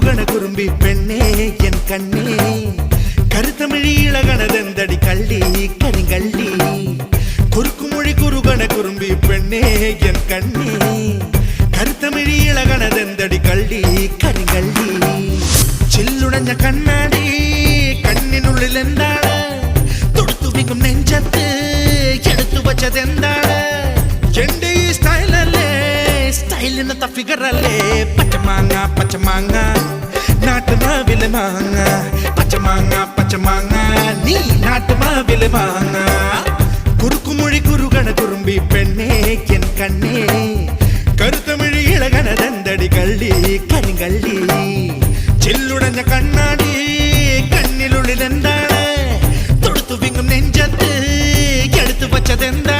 കുറുകണ കുറുമ്പി പെണ്ണേ എൻ കണ്ണേ കരുത്തമിഴി ഇളകണതെന്തടി കള്ളി കരിങ്കള്ളി കുറുക്കുമൊഴി കുറുകണ കുറുമ്പി പെണ്ണേ എൻ കണ്ണേ കരുത്തമിഴി ഇളകണതെന്തടി കള്ളി കരിങ്കള്ളി ചില്ലുടഞ്ഞ കണ്ണാടി കണ്ണിനുള്ളിൽ എന്താണ് തൊടുത്തു വിങ്ങും നെഞ്ചത്ത് എടുത്തു വച്ചതെന്താണ് എന്റെ ഈ സ്റ്റൈലല്ലേ സ്റ്റൈലിനത്ത ഫിഗറല്ലേ പച്ചമാങ്ങ പച്ചമാങ്ങ നാട്ടുമാവിലെ മാങ്ങ പച്ചമാങ്ങ പച്ചമാങ്ങ നീ നാട്ടുമാവിലെ മാങ്ങ കുറുക്കുമൊഴി കുറുകണ കുറുമ്പി പെണ്ണേ എൻ കണ്ണേ കരുത്തമിഴി ഇളകണതെന്തടി കള്ളി കരിങ്കള്ളി ചില്ലുടഞ്ഞ കണ്ണാടി കണ്ണിനുള്ളിൽ എന്താണ് തൊടുത്തു വിങ്ങും നെഞ്ചത്ത് എടുത്തു വച്ചതെന്താണ്